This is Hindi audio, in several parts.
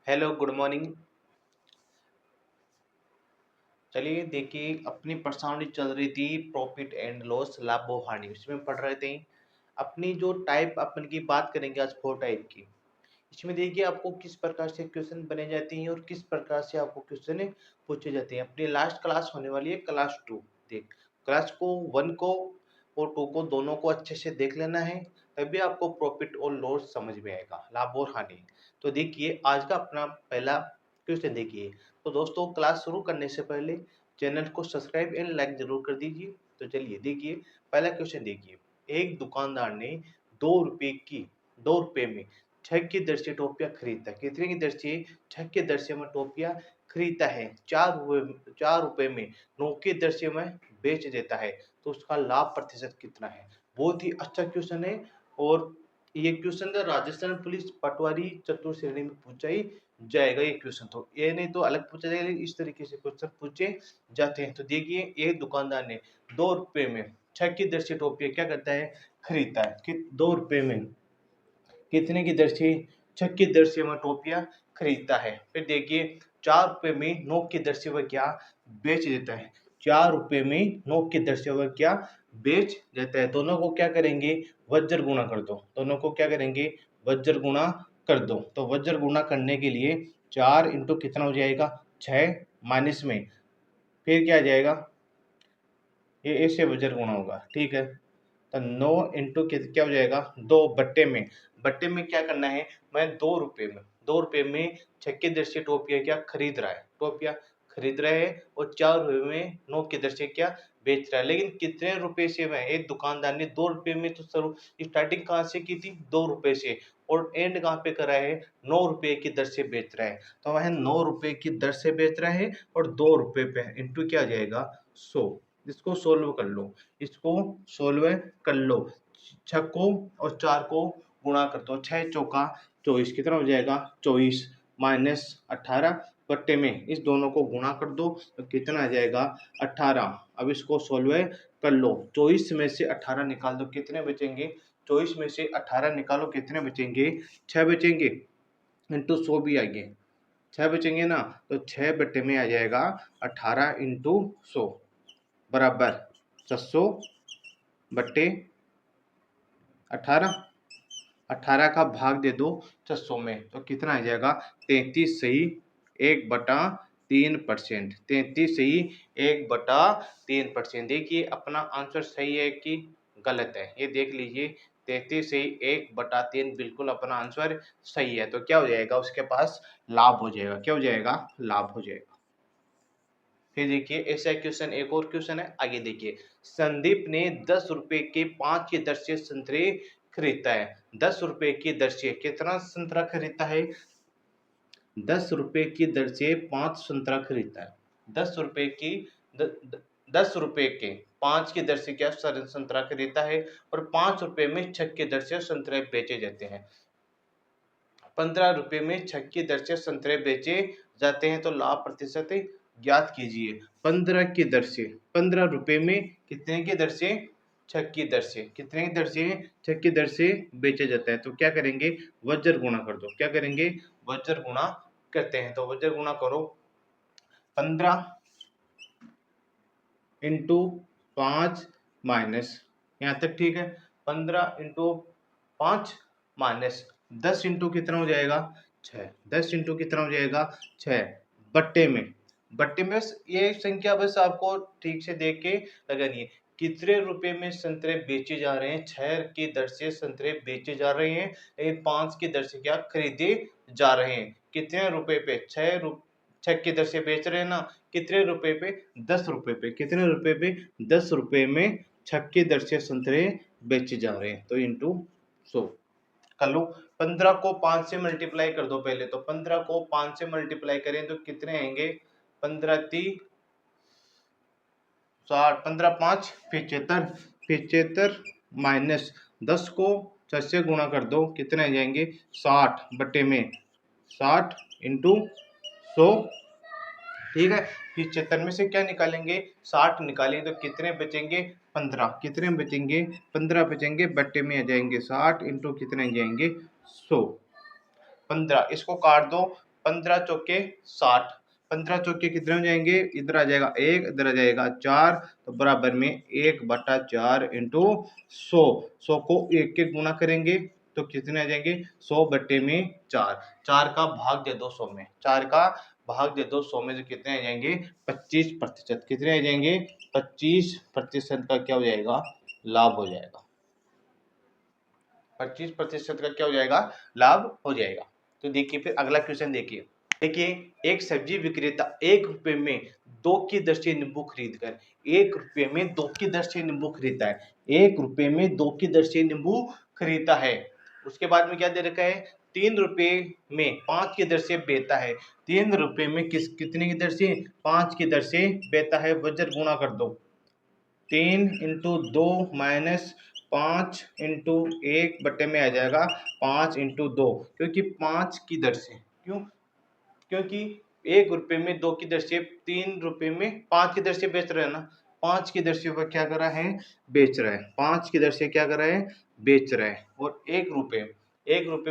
Hello, good morning. चलिए देखिए, अपनी प्रश्नावली चल रही थी प्रॉफिट एंड लॉस, लाभ और हानि, उसमें पढ़ रहे थे। अपनी जो टाइप अपन की बात करेंगे आज 4 टाइप की। इसमें देखिए आपको किस प्रकार से क्वेश्चन बने जाते हैं और किस प्रकार से आपको क्वेश्चन पूछे जाते हैं। अपनी लास्ट क्लास होने वाली है क्लास 2। देख, क्लास को 1 को और 2 को दोनों को अच्छे से देख लेना है, तभी आपको प्रॉफिट और लॉस समझ में आएगा, लाभ और हानि। तो देखिए आज का अपना पहला क्वेश्चन देखिए। तो दोस्तों, क्लास शुरू करने से पहले चैनल को सब्सक्राइब एंड लाइक जरूर कर दीजिए। तो चलिए देखिए, पहला क्वेश्चन देखिए। एक दुकानदार ने 2 रुपए में 6 की दर से टोपियां खरीदता है। कितने की दर से? 6 की दर से मैं टोपियां खरीदता है। 4 रुपए में 9 की दर से मैं बेच देता है। तो उसका लाभ प्रतिशत कितना है? बहुत ही अच्छा क्वेश्चन है। और ये क्वेश्चन राजस्थान पुलिस पटवारी चतुर्थ श्रेणी में पूछा ही जाएगा। ये क्वेश्चन तो ये नहीं तो अलग पूछा जाएगा, लेकिन इस तरीके से क्वेश्चन पूछे जाते हैं। तो देखिए, एक दुकानदार ने 2 रुपए में 6 की दर से टोपियां क्या करता है? खरीदता है। कि 2 रुपए में कितने की दर से? 6 की दर से वह टोपियां खरीदता है। फिर देखिए, 4 रुपए में 9 की दर से वह क्या बेच देता है? 4 रुपए में 9 की दर से वह क्या बेच देता है? दोनों को क्या करेंगे? वज्र गुणा कर दो। दोनों को क्या करेंगे? वज्र गुणा कर दो। तो वज्र गुणा करने के लिए 4 इंटू कितना हो जाएगा? 6 माइनस में फिर क्या आ जाएगा? ये ऐसे वज्र गुणा होगा, ठीक है। तो 9 इंटू क्या हो जाएगा? 2 बट्टे में। बट्टे में क्या करना है? मैं 2 रुपए में 6 की दर से टोपिया क्या खरीद रहा है? टोपिया खरीद रहे हैं। और 4 रुपए में 9 की दर से क्या बेच रहा है। लेकिन कितने रुपए से? मैं एक दुकानदार ने 2 रुपए में तो शुरू स्टार्टिंग कहाँ से की थी? 2 रुपए से। और एंड कहाँ पे करा है? 9 रुपए की दर से बेच रहा है। तो वह 9 रुपए की दर से बेच रहा है और 2 रुपए पे इंटू क्या आ जाएगा? 100। इसको सोल्व कर लो, इसको सोल्व कर लो। 6 को और 4 को गुणा कर दो। 6 चौका 24, कितना हो जाएगा? 24 माइनस 18 बट्टे में इस दोनों को गुणा कर दो तो कितना आ जाएगा? 18। अब इसको सोल्व कर लो। 24 में से 18 निकाल दो, कितने बचेंगे? 24 में से 18 निकालो, कितने बचेंगे? 6 बचेंगे। इंटू 100 भी आएंगे, 6 बचेंगे ना। तो 6 बट्टे में आ जाएगा 18 इंटू 100 बराबर 600 बट्टे 18। 18 का भाग दे दो 600 में तो कितना आ जाएगा? 33 सही 1/3%। 33 सही 1/3%। देखिए अपना आंसर सही है कि गलत है, ये देख लीजिए। 33 सही 1/3 बिल्कुल अपना आंसर सही है। तो क्या हो जाएगा? उसके पास लाभ हो जाएगा। क्या हो जाएगा? लाभ हो जाएगा। फिर देखिए, ऐसा क्वेश्चन, एक और क्वेश्चन है, आगे देखिए। संदीप ने 10 रुपए के 5 की दर से संतरे खरीदता है। 10 रुपए की दर से कितना संतरा खरीदता है? 10 रुपए की दर से 5 संतरा खरीदता है। 10 रुपए की द, द, 10 रुपए के 5 की दर से क्या संतरा खरीदता है। और 5 रुपए में 6 की दर से संतरे बेचे जाते हैं। 15 रुपए में 6 की दर से संतरे बेचे जाते हैं। तो लाभ प्रतिशत ज्ञात कीजिए। 15 की दर से, 15 रुपए में कितने की दर से? 6 की दर से। कितने की दर से? 6 की दर से बेचा जाता है। तो क्या करेंगे? वज्र गुणा कर दो। क्या करेंगे? वज्र गुणा करते हैं। तो वज्र गुणा करो। 15 इंटू 5 माइनस, यहाँ तक ठीक है। 15 इंटू 5 माइनस 10 इंटू कितना हो जाएगा? 6। 10 इंटू कितना हो जाएगा? 6 बट्टे में। बट्टे में बस ये संख्या बस आपको ठीक से देख के लगानी है। कितने रुपए में संतरे बेचे जा रहे हैं? 6 की दर से संतरे बेचे जा रहे हैं, लेकिन 5 की दर से क्या खरीदे जा रहे हैं? कितने रुपए पे? 6 की दर से बेच रहे हैं ना। कितने रुपए पे? 10 रुपए पे। कितने रुपए पे? 10 रुपए में 6 की दर से संतरे बेचे जा रहे हैं। तो इंटू 100 कर लो। 15 को 5 से मल्टीप्लाई कर दो पहले। तो 15 को 5 से मल्टीप्लाई करें तो कितने आएंगे? 15 3 60, 15 5 75, 75 माइनस 10 को 6 से गुणा कर दो, कितने आ जाएंगे? 60 बट्टे में 60 इंटू 100, ठीक है। फिर 76 में से क्या निकालेंगे? 60 निकालेंगे तो कितने बचेंगे? 15। कितने बचेंगे? 15 बचेंगे। बट्टे में आ जाएंगे 60 इंटू कितने आ जाएंगे? 100। 15 इसको काट दो, 15 चौके 60, 15 चौके कितने हो जाएंगे, इधर आ जाएगा 1, इधर आ जाएगा 4, तो बराबर में 1/4 इंटू 100, 100 को 1 के गुना करेंगे तो कितने आ जाएंगे, 100/4, 4 का भाग दे दो 100 में, 4 का भाग दे दो 100 में, तो कितने आ जाएंगे 25%, कितने आ जाएंगे 25% का क्या हो जाएगा, लाभ हो जाएगा, 25% का क्या हो जाएगा, लाभ हो जाएगा। तो देखिए फिर अगला क्वेश्चन देखिए, एक सब्जी विक्रेता 1 रुपए में 2 की दर से नींबू खरीद कर 1 रुपए में 2 की दर से नींबू खरीदता है, 1 रुपए में 2 की दर से नींबू खरीदता है। उसके बाद में क्या दे रखा है, 3 रुपए में 5 की दर से बेचता है, 3 रुपए में कितने की दर से, 5 की दर से बेचता है, वजन गुणा कर दो, 3 इंटू 2 माइनस 5 इंटू 1 बटे में आ जाएगा 5 इंटू 2, क्योंकि 5 की दर से, क्योंकि 1 रुपए में 2 की दर से 3 रुपए में 5 की दर से बेच रहा है ना, 5 की दर से वह क्या कर रहा है, बेच रहा है, 5 की दर से क्या कर रहा है, बेच रहा है, और 1 रुपए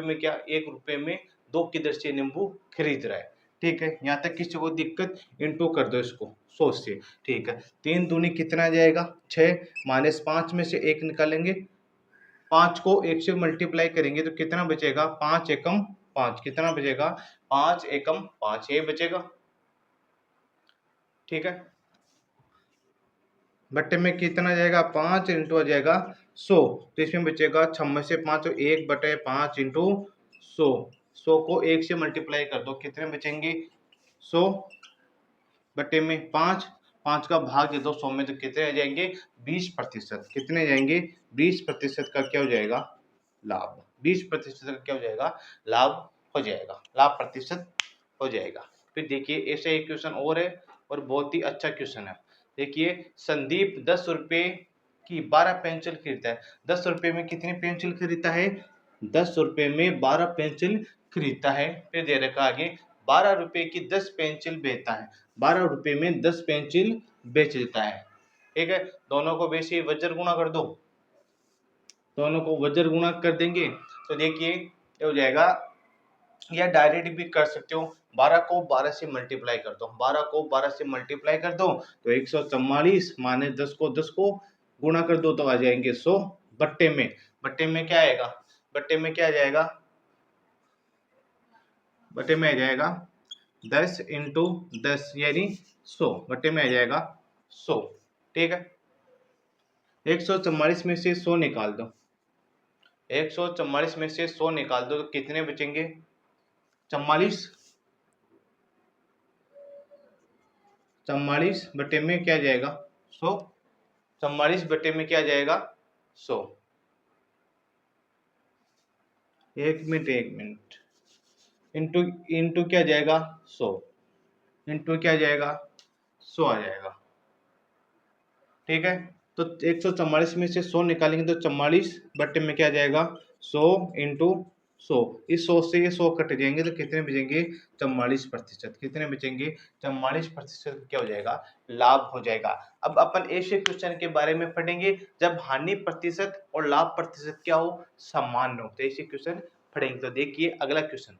में क्या, 1 रुपए में 2 की दर से नींबू खरीद रहा है। ठीक है, यहाँ तक किसी को दिक्कत, इंटू कर दो इसको 100 से। ठीक है, 3 दूनी कितना जाएगा 6, माइनस 5 में से 1 निकालेंगे, 5 को 1 से मल्टीप्लाई करेंगे तो कितना बचेगा, 5 एकम 5, कितना बचेगा, 5 एकम 5, ये बचेगा। ठीक है, बट्टे में कितना जाएगा, 5 इंटू आ जाएगा 100, तो इसमें बचेगा 6 में से 5, 1/5 इंटू 100, 100 को 1 से मल्टीप्लाई कर दो, कितने बचेंगे 100 बटे में 5, 5 का भाग दे दो 100 में, तो कितने आ जाएंगे 20%, कितने जाएंगे 20% का क्या हो जाएगा, लाभ, 20% का क्या हो जाएगा, लाभ हो जाएगा, लाभ प्रतिशत हो जाएगा। फिर देखिए ऐसा एक क्वेश्चन और है, और बहुत ही अच्छा क्वेश्चन है। देखिए संदीप 10 रुपए की 12 पेंसिल खरीदता है, 10 रुपए में कितनी पेंसिल खरीदता है, 10 रुपए में 12 पेंसिल खरीदता है। फिर दे रखा आगे 12 रुपए की 10 पेंसिल बेचता है, 12 रुपए में 10 पेंसिल बेच देता है। ठीक है, दोनों को वैसे वज्र गुणा कर दो, दोनों को वज्र गुणा कर देंगे तो देखिए ये हो जाएगा, या डायरेक्ट भी कर सकते हो, 12 को 12 से मल्टीप्लाई कर दो, 12 को 12 से मल्टीप्लाई कर दो तो 144, माने 10 को 10 को गुणा कर दो तो आ जाएंगे 100, बट्टे में क्या आएगा, बट्टे में क्या आ जाएगा, बटे में आ जाएगा 10 इंटू 10 यानी 100, बटे में आ जाएगा 100। ठीक है, 144 में से 100 निकाल दो, 144 में से 100 निकाल दो तो कितने बचेंगे, 44 बटे में क्या जाएगा 100, 44 बटे में क्या जाएगा 100, एक मिनट, इंटू इंटू क्या जाएगा 100, इंटू क्या जाएगा 100 आ जाएगा। ठीक है, तो 144 में से 100 निकालेंगे तो 44 बट्टे में क्या जाएगा 100 इंटू 100, इस 100 से ये 100 कट जाएंगे तो कितने बचेंगे 44%, कितने बचेंगे 44% क्या हो जाएगा, लाभ हो जाएगा। अब अपन ऐसे क्वेश्चन के बारे में पढ़ेंगे जब हानि प्रतिशत और लाभ प्रतिशत क्या हो, समान हो, तो ऐसे क्वेश्चन पढ़ेंगे। तो देखिए अगला क्वेश्चन,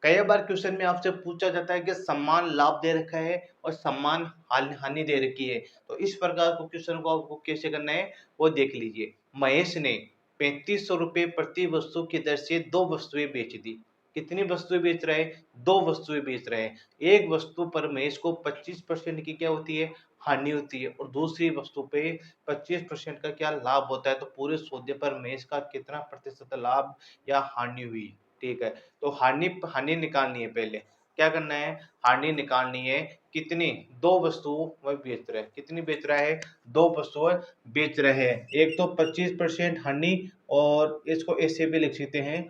कई बार क्वेश्चन में आपसे पूछा जाता है कि समान लाभ दे रखा है और समान हानि दे रखी है, तो इस प्रकार को क्वेश्चन को आपको कैसे करना है वो देख लीजिए। महेश ने 3500 रुपये प्रति वस्तु की दर से 2 वस्तुएं बेच दी, कितनी वस्तुएं बेच रहे हैं, 2 वस्तुएं बेच रहे हैं। एक वस्तु पर महेश को 25% की क्या होती है, हानि होती है, और दूसरी वस्तु पे 25% का क्या लाभ होता है, तो पूरे सौदे पर महेश का कितना प्रतिशत लाभ या हानि हुई। ठीक है, तो हानि निकालनी है, पहले क्या करना है, हानि निकालनी है, कितनी, 2 वस्तुओं वह बेच रहा है, कितनी बेच रहा है, 2 वस्तुएं बेच रहे हैं। एक तो 25% हानि, और इसको ऐसे भी लिख सकते हैं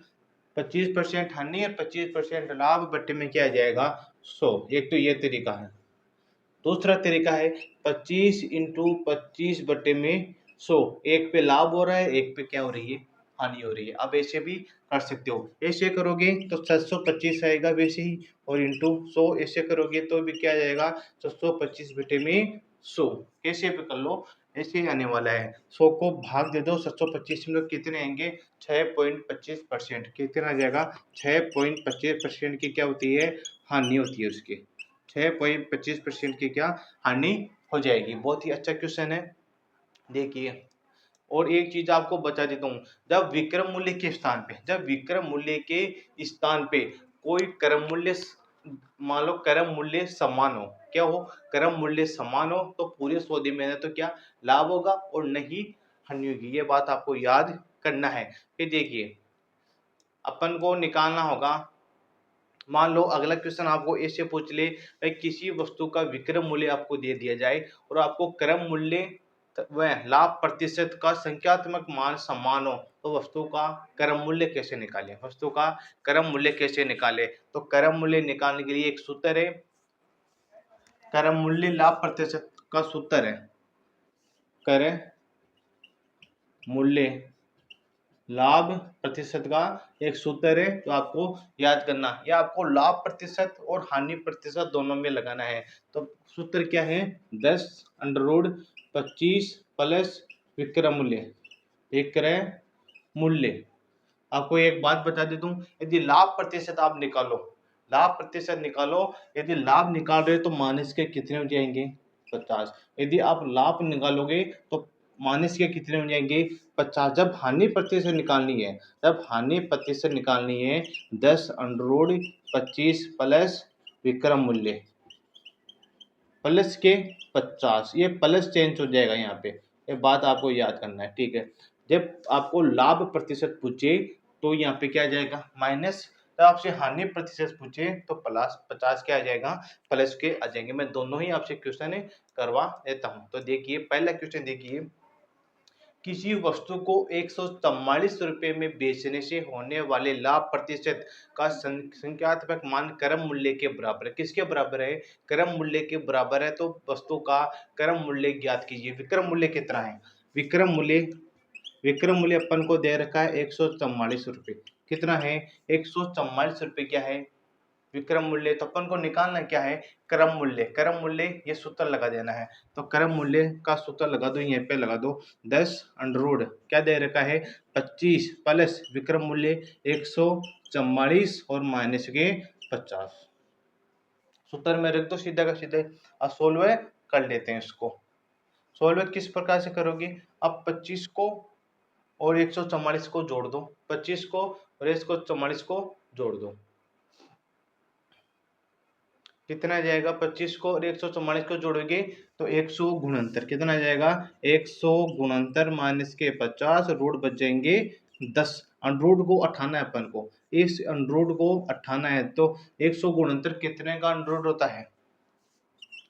25% हानि और 25% लाभ बट्टे में क्या आ जाएगा 100, एक तो ये तरीका है। दूसरा तरीका है 25 इंटू 25 बटे में 100, एक पे लाभ हो रहा है, एक पे क्या हो रही है, हानि हो रही है। आप ऐसे भी कर सकते हो, ऐसे करोगे तो 725 आएगा वैसे ही, और इंटू 100 ऐसे करोगे तो भी क्या जाएगा 725 बटे में 100, कैसे भी कर लो ऐसे ही आने वाला है। 100 को भाग दे दो 725 में, कितने आएंगे 6.25%, कितना आ जाएगा 6.25% की क्या होती है, हानि होती है उसकी, 6.25% की क्या हानि हो जाएगी। बहुत ही अच्छा क्वेश्चन है, देखिए। और एक चीज आपको बता देता हूँ, जब विक्रम मूल्य के स्थान पे कोई क्रम मूल्य मान लो क्रम मूल्य समान हो, क्या हो, क्रम मूल्य समान हो, तो पूरे सौदे में तो क्या लाभ होगा और नहीं हानि होगी। ये बात आपको याद करना है। फिर देखिए अपन को निकालना होगा, मान लो अगला क्वेश्चन आपको ऐसे पूछ ले, भाई किसी वस्तु का विक्रम मूल्य आपको दे दिया जाए और आपको क्रम मूल्य व लाभ प्रतिशत का संख्यात्मक मान समान हो, तो वस्तु का क्रम मूल्य कैसे निकालें, वस्तु का क्रम मूल्य कैसे निकालें। तो क्रम मूल्य निकालने के लिए एक सूत्र है, क्रम मूल्य लाभ प्रतिशत का सूत्र है, क्रम मूल्य लाभ प्रतिशत का एक सूत्र है, तो आपको याद करना, या आपको लाभ प्रतिशत और हानि प्रतिशत दोनों में लगाना है। तो सूत्र क्या है, 10√25 प्लस विक्रय मूल्य, विक्रय मूल्य। आपको एक बात बता देता हूँ, यदि लाभ प्रतिशत आप निकालो, लाभ प्रतिशत निकालो, यदि लाभ निकाल रहे हो तो माइनस के कितने हो जाएंगे, 50। यदि आप लाभ निकालोगे तो माइनस के कितने हो जाएंगे, 50। जब हानि प्रतिशत निकालनी है, जब हानि प्रतिशत निकालनी है 10√25 प्लस विक्रम मूल्य प्लस के 50, ये प्लस चेंज हो जाएगा यहाँ पे, ये बात आपको याद करना है, ठीक है। जब आपको लाभ प्रतिशत पूछे तो यहाँ पे क्या आ जाएगा माइनस, जब आपसे हानि प्रतिशत पूछे तो प्लस 50 क्या आ जाएगा, प्लस के आ जाएंगे। मैं दोनों ही आपसे क्वेश्चन करवा देता हूँ। तो देखिए पहला क्वेश्चन देखिए, किसी वस्तु को 144 रुपये में बेचने से होने वाले लाभ प्रतिशत का संख्यात्मक मान क्रम मूल्य के बराबर है। किसके बराबर है, क्रम मूल्य के बराबर है। तो वस्तु का क्रम मूल्य ज्ञात कीजिए। विक्रम मूल्य कितना है, विक्रम मूल्य अपन को दे रखा है 144 रुपये। कितना है, 144 रुपये क्या है विक्रम मूल्य। तो अपन को निकालना क्या है, क्रम मूल्य। क्रम मूल्य ये सूत्र लगा देना है, तो क्रम मूल्य का सूत्र लगा दो, यहीं पे लगा दो, 10 क्या दे रखा है 25 प्लस विक्रम मूल्य 144 और माइनस के 50। सूत्र में रख दो सीधा का सीधे। अब सोल्व कर लेते हैं इसको। सोल्व किस प्रकार से करोगे, अब 25 को और 144 को जोड़ दो, 25 को और 144 को जोड़ दो, कितना आ जाएगा, 25 को और 144 को जोड़ोगे तो 169। कितना आ जाएगा, 169 माइनस के 50, रूट बच जाएंगे 10। अंडरूट को उठाना है अपन को, इस अंडरूट को उठाना है, तो 169 कितने का अंडरूट होता है,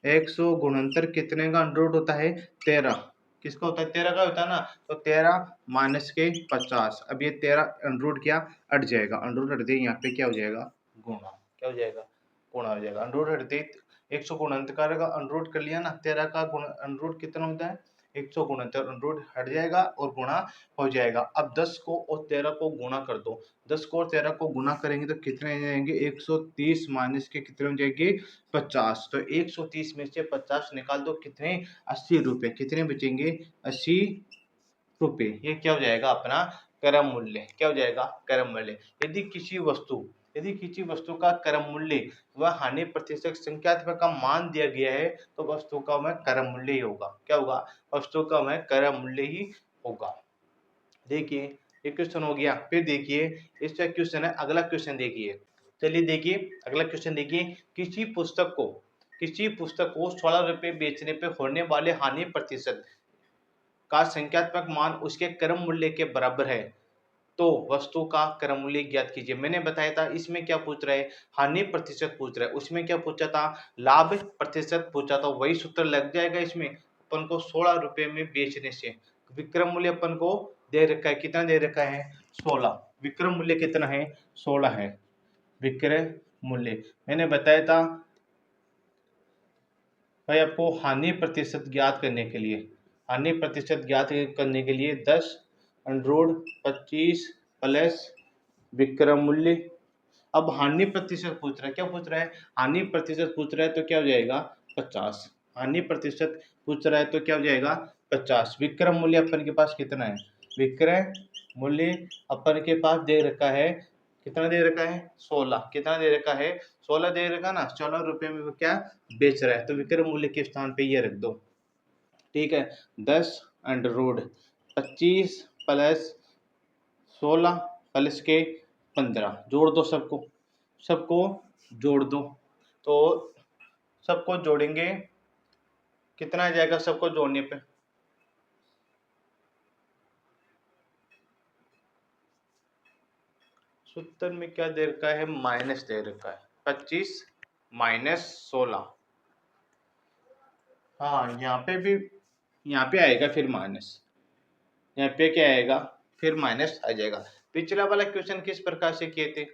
169 कितने का अंडरूट होता है, 13। किसका होता है, 13 का होता है ना। तो 13 माइनस के 50, अब ये 13 अंडरूट क्या हट जाएगा, अंडरूट हट दे, यहाँ पे क्या हो जाएगा गुणा, क्या हो जाएगा गुणा हो जाएगा। अंडरूट हट दे, 169 का अंडरूट कर लिया ना, 13 का अंडरूट कितना होता है 169, अंडरूट हट जाएगा और गुणा हो जाएगा। अब 10 को और 13 को गुणा कर दो, 10 को और 13 को गुणा करेंगे तो कितने आ जाएंगे, 130 माइनस के कितने हो जाएंगे 50। तो 130 में से 50 निकाल दो, कितने 80 रुपये, कितने बचेंगे 80 रुपये। ये क्या हो जाएगा अपना क्रम मूल्य, क्या हो जाएगा क्रम मूल्य। यदि किसी वस्तु का क्रम मूल्य वह हानि प्रतिशत संख्यात्मक का मान दिया गया है, तो वस्तु का वह क्रम मूल्य ही होगा, क्या होगा, वस्तु का वह क्रम मूल्य ही होगा। देखिए ये क्वेश्चन हो गया। फिर देखिए इसका क्वेश्चन है, अगला क्वेश्चन देखिए, चलिए देखिए अगला क्वेश्चन देखिए, किसी पुस्तक को 16 रुपये बेचने पे होने वाले हानि प्रतिशत का संख्यात्मक मान उसके क्रम मूल्य के बराबर है, तो वस्तु का क्रम मूल्य ज्ञात कीजिए। मैंने बताया था इसमें क्या पूछ रहा है, हानि प्रतिशत पूछ रहा है, उसमें क्या पूछा था, लाभ प्रतिशत पूछा था। वही सूत्र लग जाएगा इसमें। अपन को 16 रुपये में बेचने से, विक्रम मूल्य अपन को दे रखा है, कितना दे रखा है 16, विक्रम मूल्य कितना है 16 है विक्रय मूल्य। मैंने बताया था भाई आपको हानि प्रतिशत ज्ञात करने के लिए, हानि प्रतिशत ज्ञात करने के लिए 10√25 प्लस विक्रम मूल्य। अब हानि प्रतिशत पूछ रहा है, क्या पूछ रहा है, हानि प्रतिशत पूछ रहा है, तो क्या हो जाएगा 50। हानि प्रतिशत पूछ रहा है तो क्या हो जाएगा 50। विक्रम मूल्य अपन के पास कितना है, विक्रय मूल्य अपन के पास दे रखा है कितना दे रखा है 16, कितना दे रखा है 16 दे रखा ना, 16 रुपए में वो क्या बेच रहा है, तो विक्रय मूल्य के स्थान पे ये रख दो। ठीक है, 10 अंडर रूट 25 प्लस 16 प्लस के 15, जोड़ दो सबको, सबको जोड़ दो। तो सबको जोड़ेंगे कितना आ जाएगा सबको जोड़ने पे, सूत्र में क्या दे रखा है माइनस दे रखा है 25 माइनस 16। हाँ यहाँ पे भी, यहाँ पे आएगा फिर माइनस, यहाँ पे क्या आएगा फिर माइनस आ जाएगा। पिछला वाला क्वेश्चन किस प्रकार से किए थे,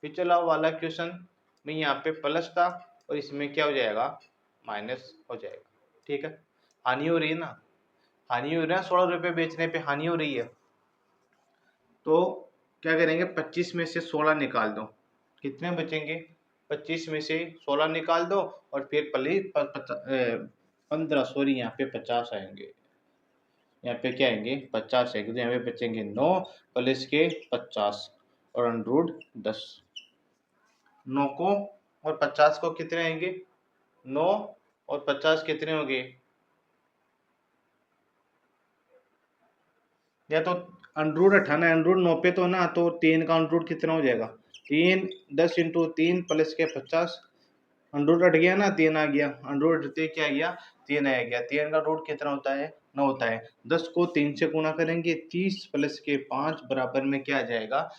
पिछला वाला क्वेश्चन में यहाँ पे प्लस था और इसमें क्या हो जाएगा माइनस हो जाएगा। ठीक है, हानि हो रही है ना, हानि हो रही है, 16 रुपए बेचने पे हानि हो रही है। तो क्या करेंगे 25 में से 16 निकाल दो, कितने बचेंगे 25 में से 16 निकाल दो और फिर 15 सॉरी यहाँ पे 50 आएंगे, यहाँ पे क्या आएंगे 50 आएंगे, तो यहाँ पे बचेंगे 9 प्लस के 50 और अंडरूट 10। 9 को और 50 को कितने आएंगे, 9 और 50 कितने हो गए, या तो अंडरूट 98 अंडरूट 9 पे तो ना, तो 3 का अंडरूट कितना हो जाएगा 3, 10 इंटू 3 प्लस के 50, अंडरूट हट गया ना 3 आ गया, अंडरूट हटते क्या आ गया 3 आ गया, 3 का रूट कितना होता है 9 होता है। 10 को 3 से गुणा करेंगे 30 प्लस के 5 बराबर में क्या आ जाएगा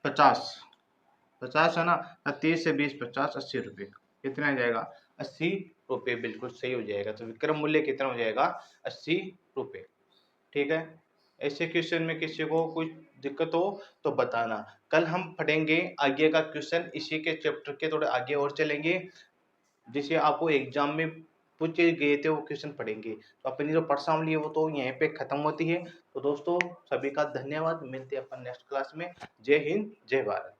50, 50 है ना, 30 से 20 50 80 रुपये, कितना आ जाएगा 80 रुपये, बिल्कुल सही हो जाएगा। तो विक्रय मूल्य कितना हो जाएगा 80 रुपये। ठीक है, ऐसे क्वेश्चन में किसी को कुछ दिक्कत हो तो बताना। कल हम पढ़ेंगे आगे का क्वेश्चन, इसी के चैप्टर के थोड़े आगे और चलेंगे, जिसे आपको एग्जाम में पूछे गए थे वो क्वेश्चन पढ़ेंगे। तो अपनी जो प्रश्नावली है वो तो यहीं पे खत्म होती है। तो दोस्तों सभी का धन्यवाद, मिलते हैं अपन नेक्स्ट क्लास में। जय हिंद जय भारत।